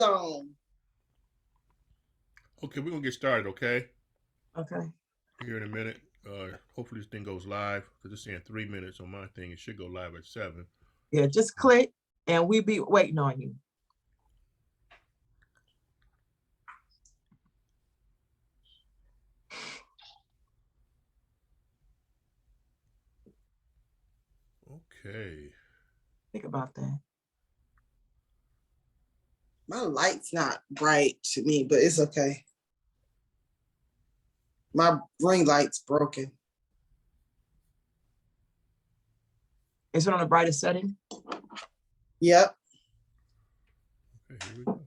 song. Okay, we're gonna get started. Okay, Okay. here in a minute. Hopefully this thing goes live because it's saying 3 minutes on my thing. It should go live at 7. Yeah, just click and we be waiting on you. Okay. Think about that. My light's not bright to me, but it's okay. My ring light's broken. Is it on the brightest setting? Yep. Okay, here we go.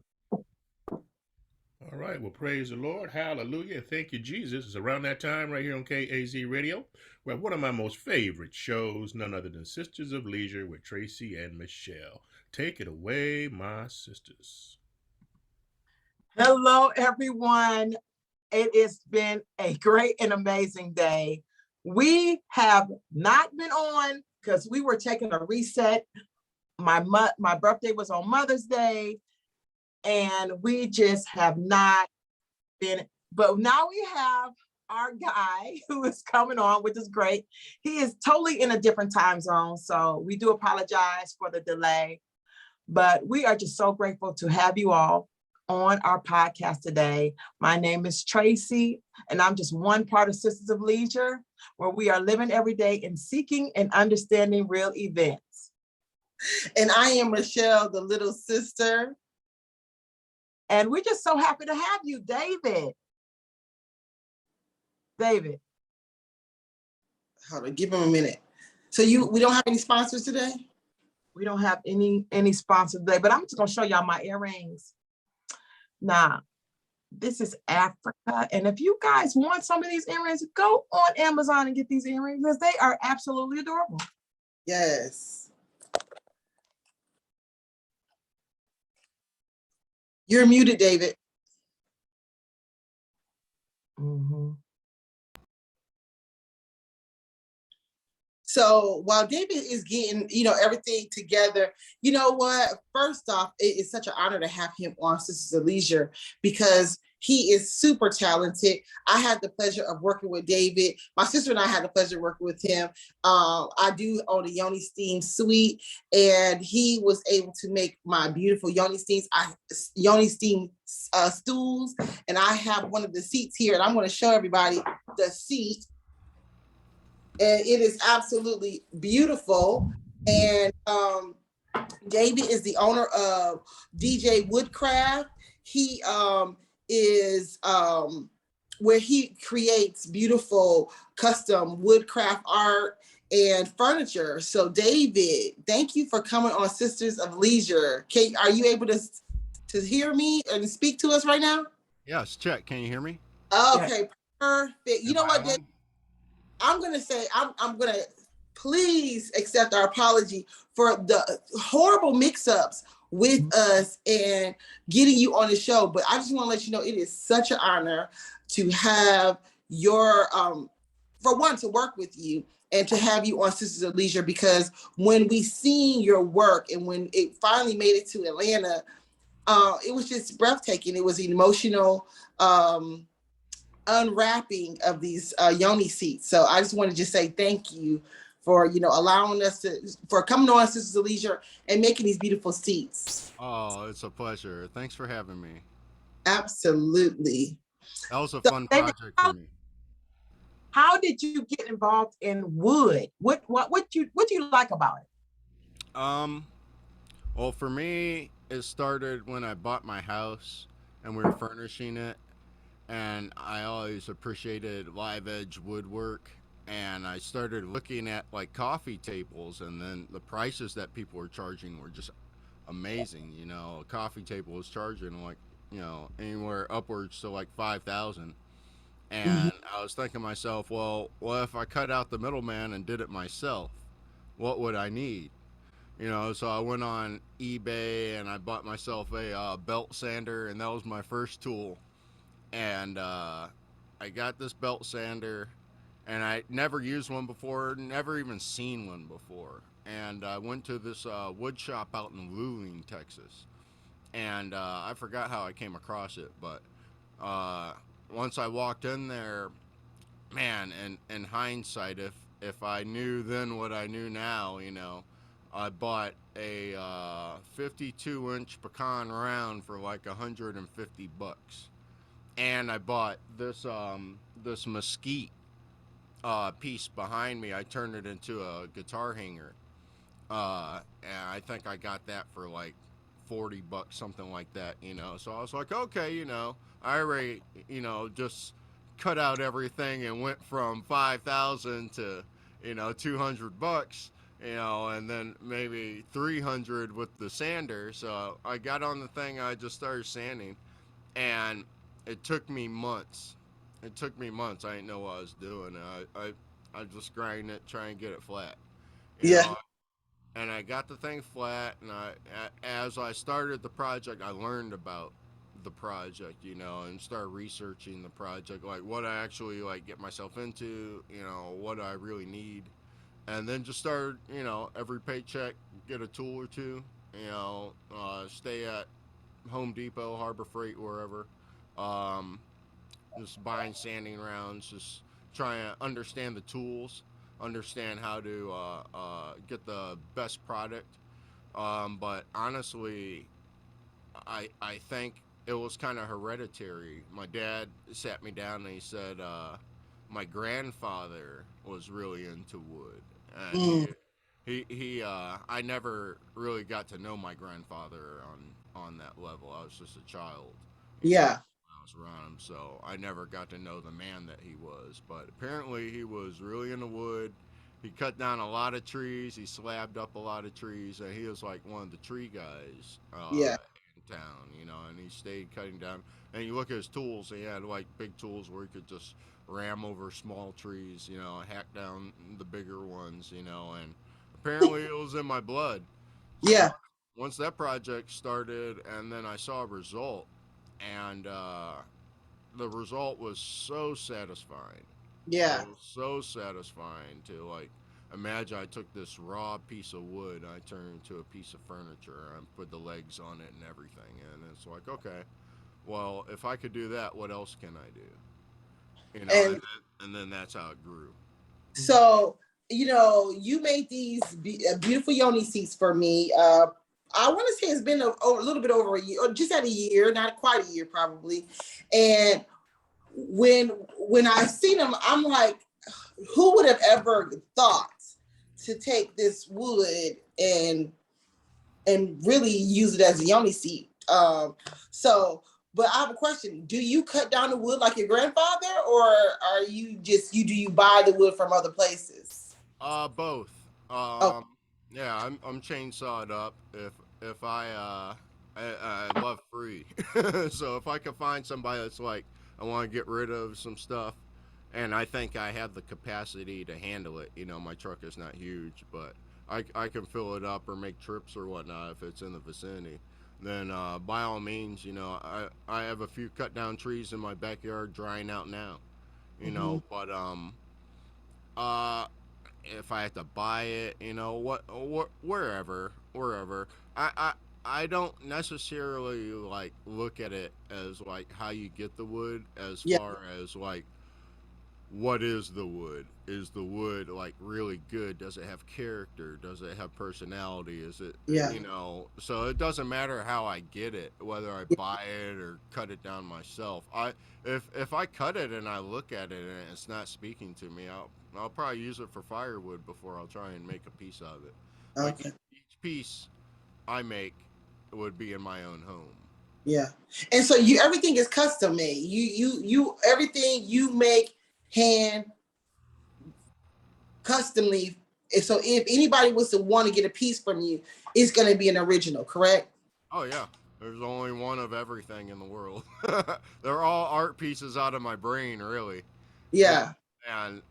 All right. Well, praise the Lord. Hallelujah. And thank you, Jesus. It's around that time right here on KAZ Radio. Well, one of my most favorite shows, none other than Sisters of Leisure with Tracy and Michelle. Take it away, my sisters. Hello, everyone. It has been a great and amazing day. We have not been on because we were taking a reset. My birthday was on Mother's Day, and we just have not been. But now we have our guy who is coming on, which is great. He is totally in a different time zone, so we do apologize for the delay. But we are just so grateful to have you all on our podcast today. My name is Tracy, and I'm just one part of Sisters of Leisure, where we are living every day and seeking and understanding real events. And I am Michelle, the little sister. And we're just so happy to have you, David. David. Hold on, give him a minute. So we don't have any sponsors today? We don't have any sponsors today, but I'm just gonna show y'all my earrings. Now, this is Africa. And if you guys want some of these earrings, go on Amazon and get these earrings because they are absolutely adorable. Yes. You're muted, David. Mm-hmm. So while David is getting, everything together, you know what? First off, it is such an honor to have him on Sisters of Leisure because he is super talented. I had the pleasure of working with David. My sister and I had the pleasure of working with him. I do own a Yoni Steam suite, and he was able to make my beautiful Yoni Steam stools. And I have one of the seats here, and I'm going to show everybody the seat. And it is absolutely beautiful. And David is the owner of DJ.Woodscraft. He is where he creates beautiful custom woodcraft art and furniture. So David, thank you for coming on Sisters of Leisure. Are you able to hear me and speak to us right now? Yes, check. Can you hear me? Okay, perfect. You know what, David? I'm going to say, I'm going to please accept our apology for the horrible mix-ups with us and getting you on the show. But I just want to let you know, it is such an honor to have your, for one, to work with you and to have you on Sisters of Leisure, because when we seen your work and when it finally made it to Atlanta, it was just breathtaking. It was emotional, unwrapping of these Yoni seats. So I just want to just say thank you for allowing us for coming on Sisters of Leisure and making these beautiful seats. Oh, it's a pleasure. Thanks for having me. Absolutely. That was a fun project for me. How did you get involved in wood? What do you like about it? Well, for me, it started when I bought my house and we were furnishing it. And I always appreciated live edge woodwork, and I started looking at like coffee tables, and then the prices that people were charging were just amazing. A coffee table was charging like anywhere upwards to like 5,000, and I was thinking to myself, well, if I cut out the middleman and did it myself, what would I need? So I went on eBay and I bought myself a belt sander, and that was my first tool. And I got this belt sander, and I never used one before, never even seen one before. And I went to this wood shop out in Luling, Texas, and I forgot how I came across it, but once I walked in there, man, in hindsight, if I knew then what I knew now, I bought a 52-inch pecan round for like $150, and I bought this mesquite piece behind me. I turned it into a guitar hanger, and I think I got that for like $40, something like that. So I was like, okay, I already, just cut out everything and went from 5,000 to, $200, and then maybe 300 with the sander. So I got on the thing, I just started sanding, and it took me months. It took me months. I didn't know what I was doing. I just grind it, try and get it flat. You Yeah. know, and I got the thing flat. And as I started the project, I learned about the project, and started researching the project, like what I actually like get myself into, what I really need, and then just started, every paycheck get a tool or two, stay at Home Depot, Harbor Freight, wherever. Um, just buying sanding rounds, just trying to understand the tools, understand how to get the best product. But honestly, I think it was kind of hereditary. My dad sat me down and he said, my grandfather was really into wood, and Mm, I never really got to know my grandfather on that level. I was just a child, yeah. when I was around him, so I never got to know the man that he was. But apparently, he was really into wood. He cut down a lot of trees. He slabbed up a lot of trees, and he was like one of the tree guys Yeah. in town, and he stayed cutting down. And you look at his tools, he had like big tools where he could just ram over small trees, hack down the bigger ones, and apparently it was in my blood. So Yeah. once that project started, and then I saw a result, and the result was so satisfying. It Yeah. was so satisfying to like imagine I took this raw piece of wood, I turned it into a piece of furniture, I put the legs on it and everything, and it's like, okay, well, if I could do that, what else can I do? And And then that's how it grew. so, you made these beautiful yoni seats for me. I want to say it's been a little bit over a year, or just at a year, not quite a year probably. And when when I seen them, I'm like, who would have ever thought to take this wood and really use it as a yoni seat? So, but I have a question: do you cut down the wood like your grandfather, or are you just do you buy the wood from other places? Both. Oh, Yeah, I'm chainsawed up. If I love free, so if I can find somebody that's like, I want to get rid of some stuff, and I think I have the capacity to handle it. My truck is not huge, but I can fill it up or make trips or whatnot if it's in the vicinity. Then by all means, I have a few cut down trees in my backyard drying out now. mhm. But uh if I have to buy it, wherever. I, I I don't necessarily like look at it as like how you get the wood, as Yeah, far as like what is the wood? Is the wood like really good? Does it have character? Does it have personality? Is it, yeah, so it doesn't matter how I get it, whether I buy it or cut it down myself. If I cut it and I look at it and it's not speaking to me, I'll probably use it for firewood before I'll try and make a piece out of it. Like okay, each piece I make would be in my own home. yeah. And so you everything is custom made. You everything you make hand customly. And so if anybody was to want to get a piece from you, it's going to be an original, correct? Oh yeah, there's only one of everything in the world. They're all art pieces out of my brain, really, and, Yeah, and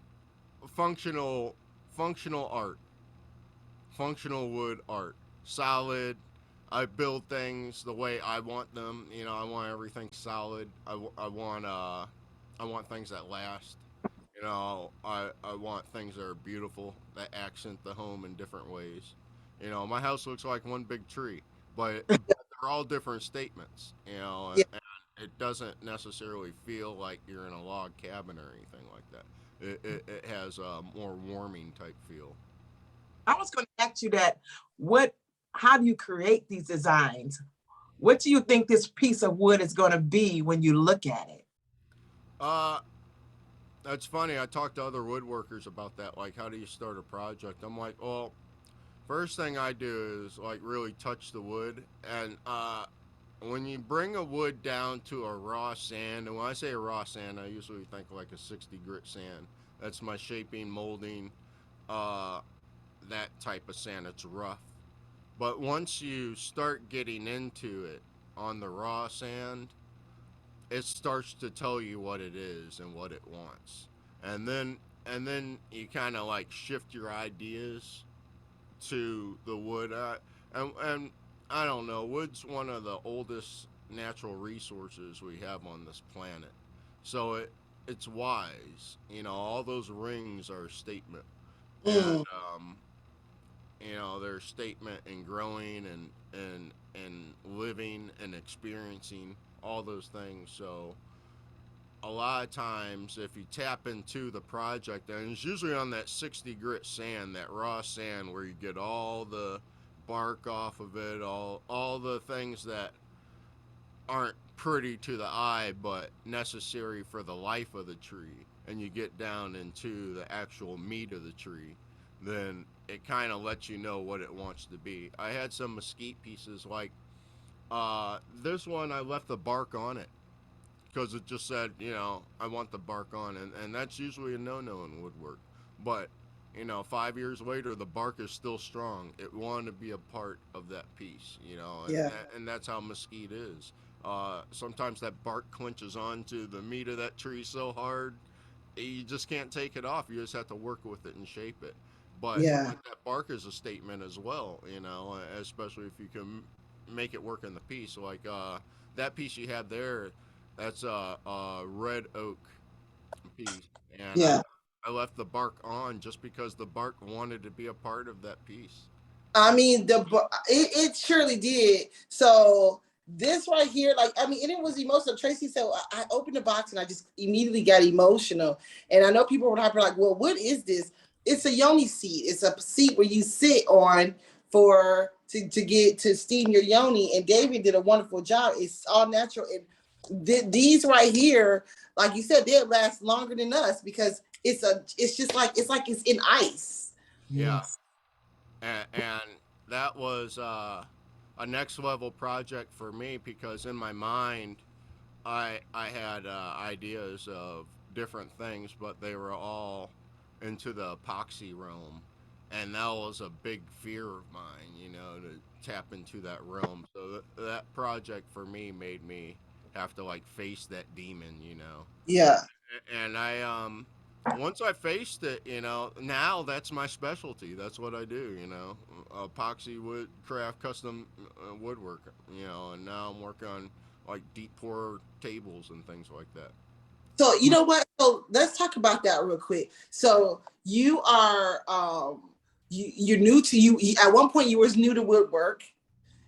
functional, functional art, functional wood art, solid. I build things the way I want them. I want everything solid. I want things that last. I want things that are beautiful, that accent the home in different ways. My house looks like one big tree, but the they're all different statements, you know, Yeah. and it doesn't necessarily feel like you're in a log cabin or anything like that. It has a more warming type feel. I was going to ask you that. How do you create these designs? What do you think this piece of wood is going to be when you look at it? Uh, that's funny. I talked to other woodworkers about that. Like, how do you start a project? I'm like, well, first thing I do is like really touch the wood, and when you bring a wood down to a raw sand, and when I say a raw sand, I usually think like a 60 grit sand. That's my shaping, molding, uh, that type of sand. It's rough. But once you start getting into it on the raw sand, it starts to tell you what it is and what it wants. And then you kind of like shift your ideas to the wood. And I don't know, wood's one of the oldest natural resources we have on this planet. So it's wise. You know, all those rings are a statement. And Mm. their statement in growing and living and experiencing all those things. So a lot of times, if you tap into the project, and it's usually on that 60 grit sand, that raw sand, where you get all the bark off of it, all the things that aren't pretty to the eye but necessary for the life of the tree, and you get down into the actual meat of the tree, then it kind of lets you know what it wants to be. I had some mesquite pieces like this one. I left the bark on it because it just said, I want the bark on, and that's usually a no-no in woodwork. But 5 years later, the bark is still strong. It wanted to be a part of that piece, and, Yeah. and that's how mesquite is. Sometimes that bark clinches onto the meat of that tree so hard, you just can't take it off. You just have to work with it and shape it. But Yeah. that bark is a statement as well, especially if you can make it work in the piece. Like that piece you have there, that's a red oak piece, and Yeah. I left the bark on just because the bark wanted to be a part of that piece. I mean, it surely did. So this right here, like, I mean, and it was emotional. Tracy said, I opened the box and I just immediately got emotional. And I know people were like, well, what is this? It's a yoni seat. It's a seat where you sit on to get to steam your yoni. And David did a wonderful job. It's all natural. And these right here, like you said, they'll last longer than us because it's just like it's in ice. Yeah, Yes. and that was a next level project for me because in my mind, I had ideas of different things, but they were all into the epoxy realm, and that was a big fear of mine, to tap into that realm. So that project for me made me have to like face that demon. Yeah. And I once I faced it, now that's my specialty. That's what I do, epoxy wood craft custom woodwork, and now I'm working on like deep pour tables and things like that. So you know what? So let's talk about that real quick. So you are you're new to at one point you was new to woodwork.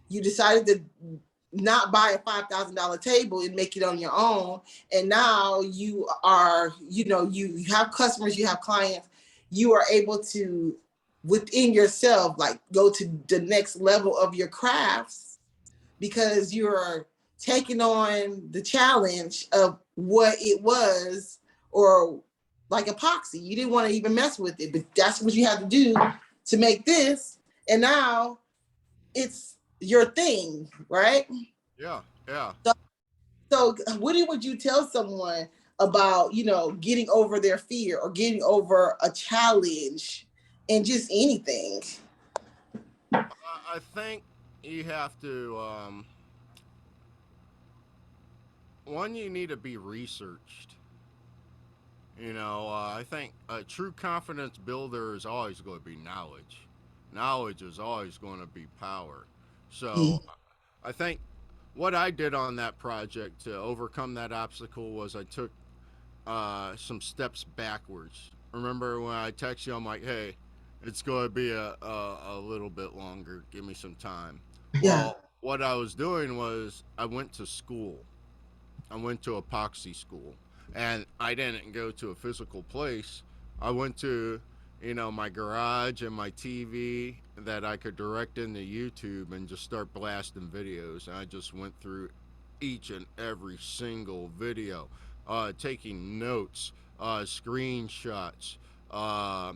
You decided to not buy a $5,000 table and make it on your own. And now you are, you have customers, you have clients, you are able to within yourself like go to the next level of your crafts because you're taking on the challenge of what it was, or like epoxy. You didn't want to even mess with it, but that's what you have to do to make this. And now it's your thing, right? Yeah, yeah. So, so what would you tell someone about, getting over their fear or getting over a challenge and just anything? I think you have to one, you need to be researched. I think a true confidence builder is always going to be knowledge. Knowledge is always going to be power. So I think what I did on that project to overcome that obstacle was I took some steps backwards. Remember when I text you, I'm like, hey, it's going to be a little bit longer. Give me some time. Yeah. Well, what I was doing was I went to school. I went to epoxy school, and I didn't go to a physical place. I went to, my garage and my TV that I could direct into YouTube and just start blasting videos. And I just went through each and every single video, taking notes, screenshots, uh,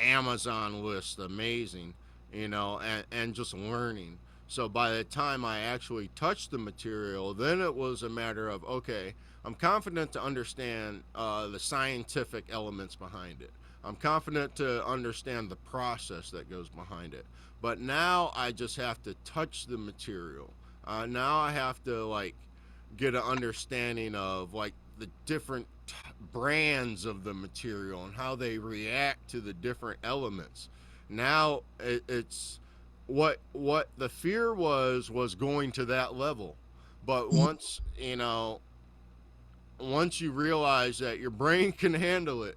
Amazon list, amazing, and just learning. So by the time I actually touched the material, then it was a matter of, okay, I'm confident to understand the scientific elements behind it. I'm confident to understand the process that goes behind it. But now I just have to touch the material. Now I have to get an understanding of the different brands of the material and how they react to the different elements. Now it's what the fear was going to that level, but once you realize that your brain can handle it,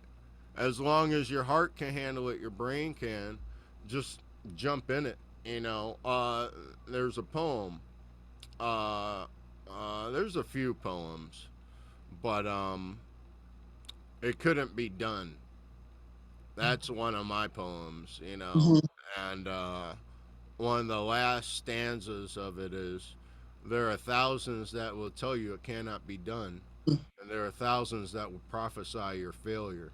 as long as your heart can handle it, your brain can. Just jump in it. There's a poem. Uh, there's a few poems, but it couldn't be done. That's one of my poems, Mhm. and one of the last stanzas of it is, there are thousands that will tell you it cannot be done, and there are thousands that will prophesy your failure.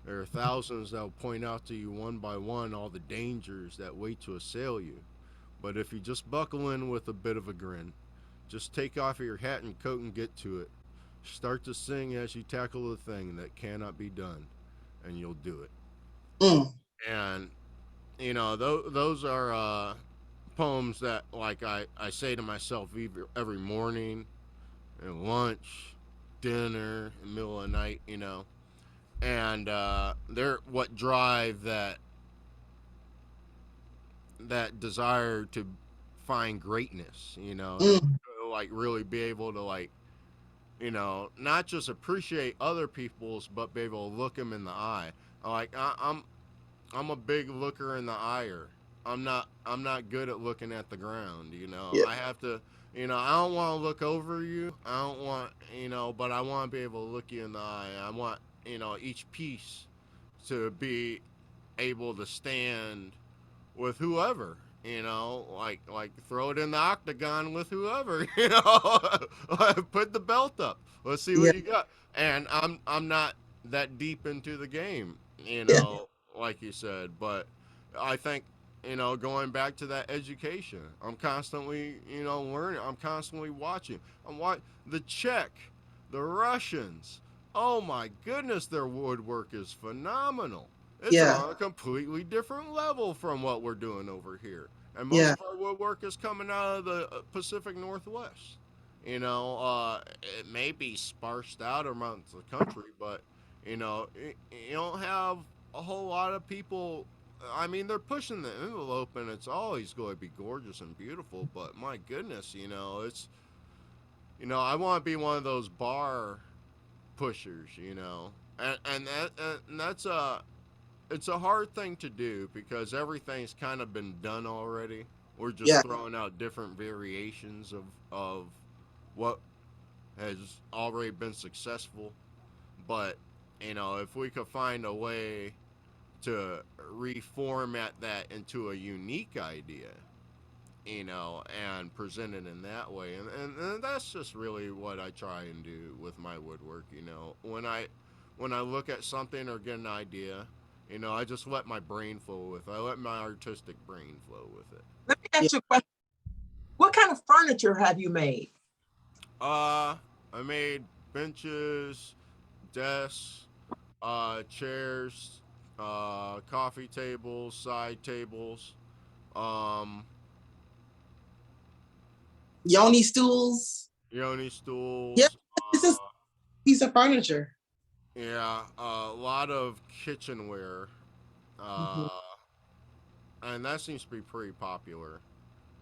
There are thousands that will point out to you one by one all the dangers that wait to assail you. But if you just buckle in with a bit of a grin, just take off your hat and coat and get to it. Start to sing as you tackle the thing that cannot be done, and you'll do it. Mm. And those are poems that I say to myself every morning, and lunch, dinner, in the middle of the night, and they're what drive that desire to find greatness, Mm. to really be able to not just appreciate other people's, but be able to look them in the eye. I'm a big looker in the eye. I'm not good at looking at the ground. Yeah. I have to. I don't want to look over you. I don't want. But I want to be able to look you in the eye. I want each piece to be able to stand with whoever. Throw it in the octagon with whoever. Put the belt up. Let's see Yeah. what you got. And I'm not that deep into the game. Yeah. Like you said, but I think going back to that education, I'm constantly learning. I'm constantly watching. The Czech, the Russians. Oh my goodness, their woodwork is phenomenal. It's Yeah. on a completely different level from what we're doing over here. And most Yeah. of our woodwork is coming out of the Pacific Northwest. It may be sparsed out around the country, but you don't have a whole lot of people. I mean, they're pushing the envelope, and it's always going to be gorgeous and beautiful. But my goodness, it's I want to be one of those bar pushers, and that's it's a hard thing to do because everything's kind of been done already. We're just Yeah. throwing out different variations of what has already been successful. But if we could find a way to reformat that into a unique idea, and present it in that way, and that's just really what I try and do with my woodwork. When I look at something or get an idea, I just let my brain flow with it. I let my artistic brain flow with it. Let me Yeah. ask you a question. What kind of furniture have you made? I made benches, desks, chairs, coffee tables, side tables, um, Yoni stools. yoni Yeah. stools, This is a piece of furniture. yeah, a lot of kitchenware, Mhm. uh, and that seems to be pretty popular.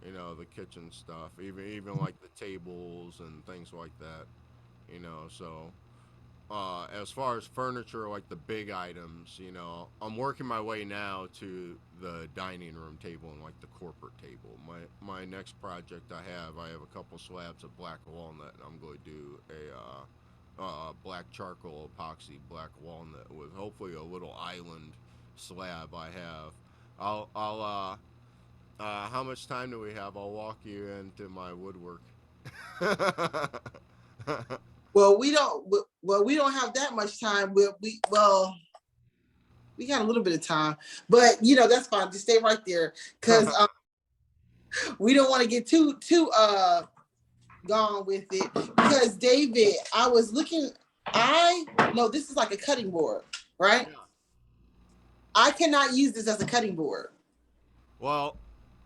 The kitchen stuff, even like the tables and things like that. So as far as furniture, like the big items, you know, I'm working my way now to the dining room table and like the corporate table. My next project I have a couple slabs of black walnut, and I'm going to do a black charcoal epoxy black walnut with hopefully a little island slab I have. How much time do we have? I'll walk you into my woodwork. Well, we don't have that much time. We got a little bit of time, but that's fine. Just stay right there, because we don't want to get too gone with it. Because David, I was looking. I know this is like a cutting board, right? Yeah. I cannot use this as a cutting board. Well,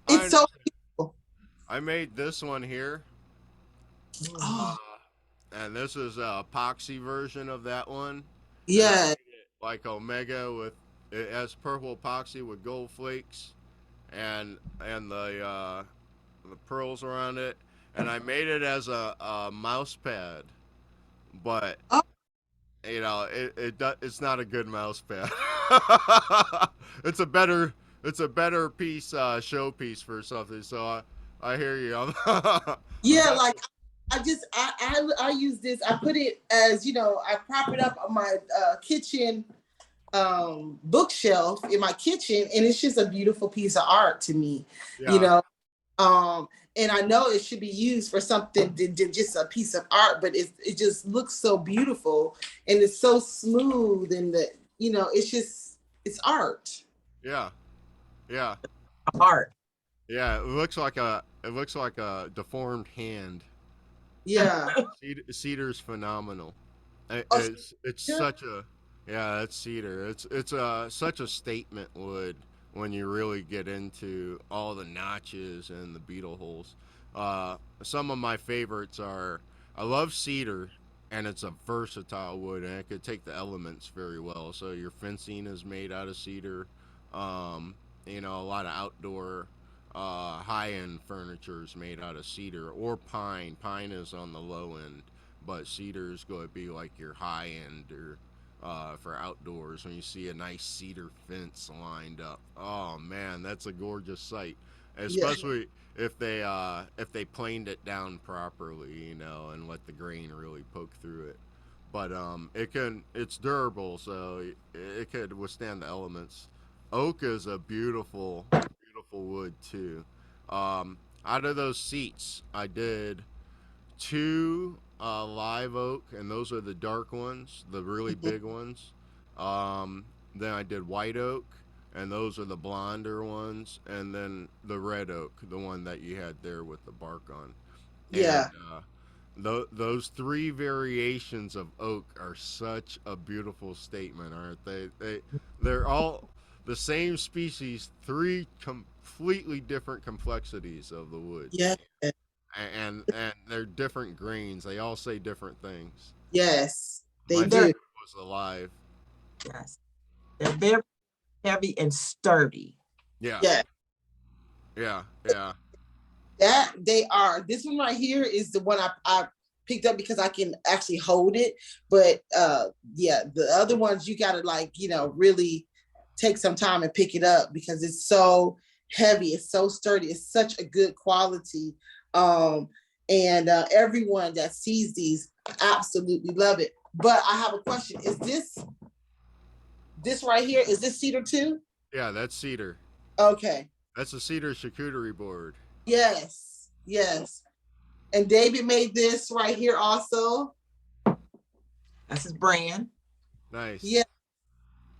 It's so beautiful. I made this one here. Oh, And this is a epoxy version of that one. yeah. Like Omega with it has purple epoxy with gold flakes and the pearls around it. And I made it as a mouse pad, but Oh, it's not a good mouse pad. it's a better piece showpiece for something. So I hear you. yeah. Like I use this. I put it as I prop it up on my kitchen bookshelf in my kitchen, and it's just a beautiful piece of art to me. Yeah. And I know it should be used for something than just a piece of art, but it just looks so beautiful, and it's so smooth, and it's art. Yeah. Yeah. Art. Yeah, it looks like a deformed hand. Yeah. Cedar's phenomenal. Oh, It's yeah. such a yeah, that's cedar. It's such a statement wood when you really get into all the notches and the beetle holes. Some of my favorites are I love cedar, and it's a versatile wood, and it could take the elements very well. So your fencing is made out of cedar. Um, a lot of outdoor high end furniture is made out of cedar or pine. Pine is on the low end, but cedar is going to be like your high end or for outdoors when you see a nice cedar fence lined up. Oh man, that's a gorgeous sight, Yeah. especially if they planed it down properly, and let the grain really poke through it. But it's durable, so it could withstand the elements. Oak is a beautiful wood too. Out of those seats, I did two live oak, and those are the dark ones, the really Mhm. big ones. Then I did white oak, and those are the blonder ones, and then the red oak, the one that you had there with the bark on. And Yeah. those three variations of oak are such a beautiful statement, aren't they? They're all the same species, three completely different complexities of the wood, Yeah. and they're different grains. They all say different things. Yes, they My They're do. favorite was alive. yes, they're very heavy and sturdy. Yeah, Yeah. yeah, yeah, That they are. This one right here is the one I picked up because I can actually hold it. But yeah, the other ones you gotta really take some time and pick it up because it's so heavy, it's so sturdy, it's such a good quality. And everyone that sees these absolutely love it. But I have a question. Is this right here, is this cedar too? yeah. That's cedar. Okay. That's a cedar charcuterie board. Yes, yes. And David made this right here also. That's his brand. Nice. Yeah,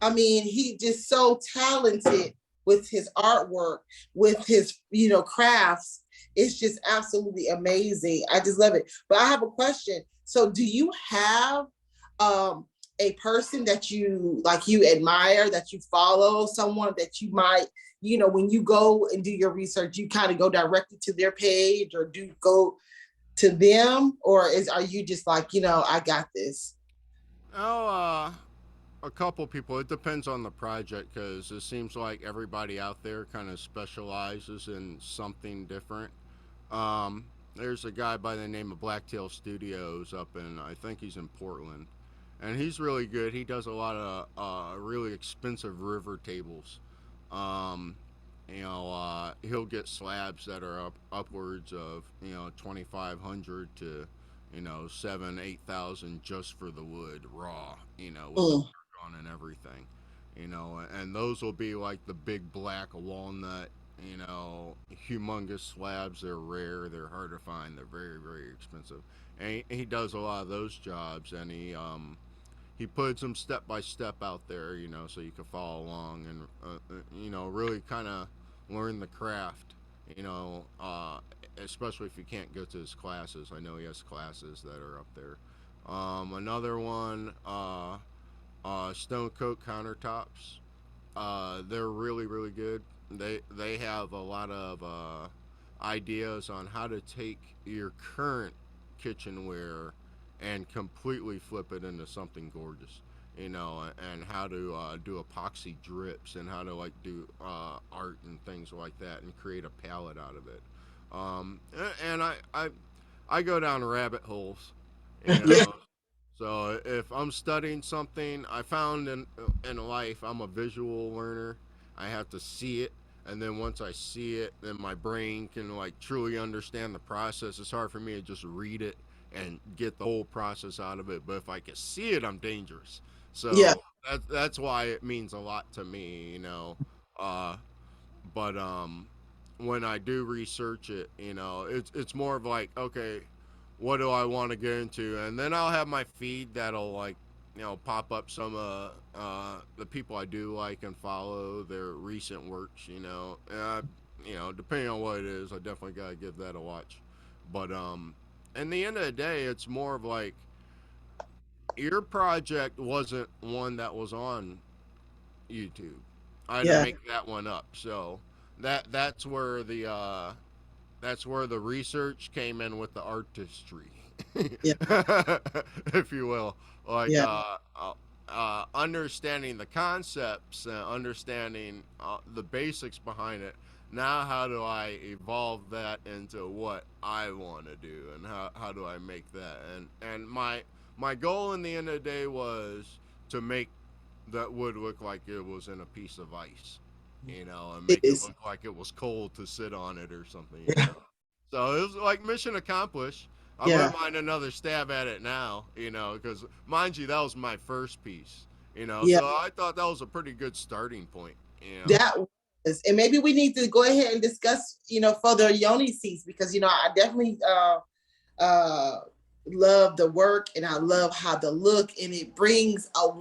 I mean, he just so talented with his artwork, with his, crafts. It's just absolutely amazing. I just love it. But I have a question. So do you have a person that you admire, that you follow, someone that you might, when you go and do your research, you kind of go directly to their page, or do go to them, or are you just like, I got this? Oh, a couple people. It depends on the project because it seems like everybody out there kind of specializes in something different. There's a guy by the name of Blacktail Studios up in, I think he's in Portland, and he's really good. He does a lot of really expensive river tables. Um, he'll get slabs that are upwards of 2,500 to 7-8 thousand just for the wood raw. With the Mm. work on and everything. And those will be like the big black walnut. Humongous slabs. They're rare. They're hard to find. They're very, very expensive. And he does a lot of those jobs, and he puts them step by step out there, so you can follow along and really kind of learn the craft, especially if you can't go to his classes. I know he has classes that are up there. Another one, stone coat countertops. They're really, really good. They have a lot of ideas on how to take your current kitchenware and completely flip it into something gorgeous. And how to do epoxy drips, and how to like do art and things like that, and create a palette out of it. And I go down rabbit holes, you Yeah. know. So if I'm studying something, I found in life, I'm a visual learner. I have to see it, and then once I see it, then my brain can like truly understand the process. It's hard for me to just read it and get the whole process out of it. But if I can see it, I'm dangerous. Yeah. So that's why it means a lot to me. Uh, but when I do research it, it's more of like, okay, what do I want to get into, and then I'll have my feed that'll like pop up some the people I do like and follow their recent works. Depending on what it is, I definitely gotta give that a watch. But in the end of the day, it's more of like, your project wasn't one that was on YouTube. I had to Yeah. make that one up. So that's where the research came in with the artistry, Yeah. if you will. Like Yeah. understanding the concepts, understanding the basics behind it. Now, how do I evolve that into what I want to do, and how do I make that? And my goal in the end of the day was to make that wood look like it was in a piece of ice, and It make it is. look like it was cold to sit on it or something. Yeah. So it was like mission accomplished. I Yeah. wouldn't mind another stab at it now, because mind you, that was my first piece, Yeah. so I thought that was a pretty good starting point. That was, and maybe we need to go ahead and discuss, further Yoni seats, because I definitely uh love the work, and I love how the look, and it brings an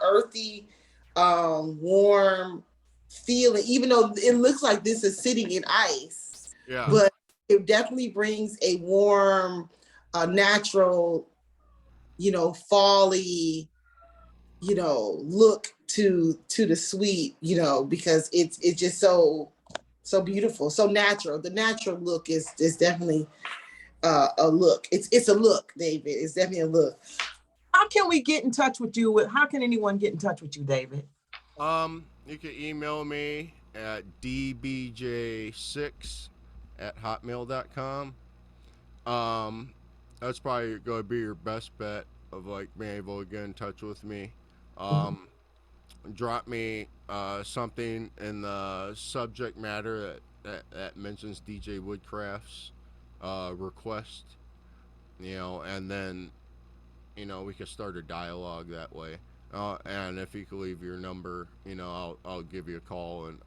earthy, warm feeling, even though it looks like this is sitting in ice, Yeah. but it definitely brings a warm, natural, folly, look to the suite, because it's just so beautiful, so natural. The natural look is definitely a look. It's a look, David. It's definitely a look. How can we get in touch with you? How can anyone get in touch with you, David? You can email me at dbj6@hotmail.com. That's probably going to be your best bet of like being able to get in touch with me. Drop me something in the subject matter that mentions DJ.Woodscraft's request, and then we can start a dialogue that way. And if you could leave your number, I'll give you a call. And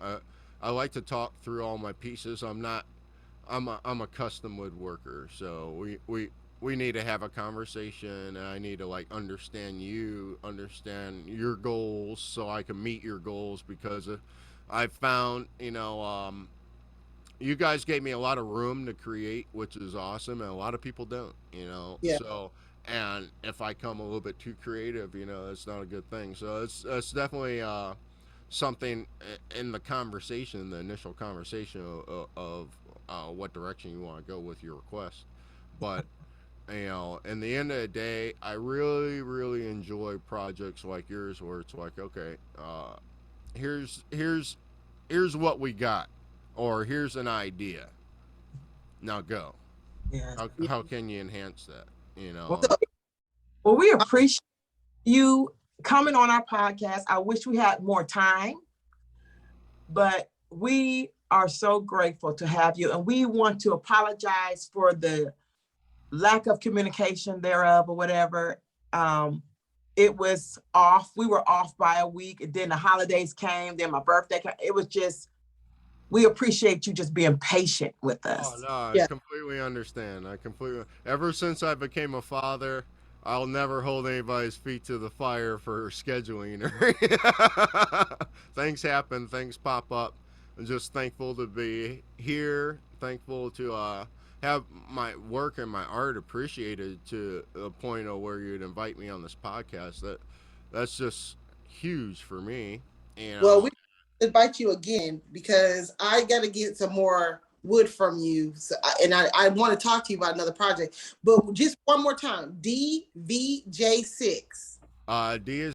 I like to talk through all my pieces. I'm a custom woodworker, so we need to have a conversation, and I need to like understand your goals, so I can meet your goals, because I found you guys gave me a lot of room to create, which is awesome, and a lot of people don't. Yeah. So, and if I come a little bit too creative, it's not a good thing. So it's definitely something in the conversation, the initial conversation of what direction you want to go with your request. But in the end of the day, I really, really enjoy projects like yours, where it's like, okay, here's what we got, or here's an idea. Now go. Yeah. How can you enhance that? Well, we appreciate you coming on our podcast. I wish we had more time, but we are so grateful to have you. And we want to apologize for the lack of communication thereof or whatever. It was off. We were off by a week. And then the holidays came. Then my birthday came. It was just, we appreciate you just being patient with us. Oh, no, I Yeah. completely understand. Ever since I became a father, I'll never hold anybody's feet to the fire for scheduling. Things happen, things pop up. I'm just thankful to be here, thankful to have my work and my art appreciated to the point of where you'd invite me on this podcast. That's just huge for me. And Well, we invite you again because I got to get some more wood from you. So, I want to talk to you about another project. But just one more time, DVJ6. D is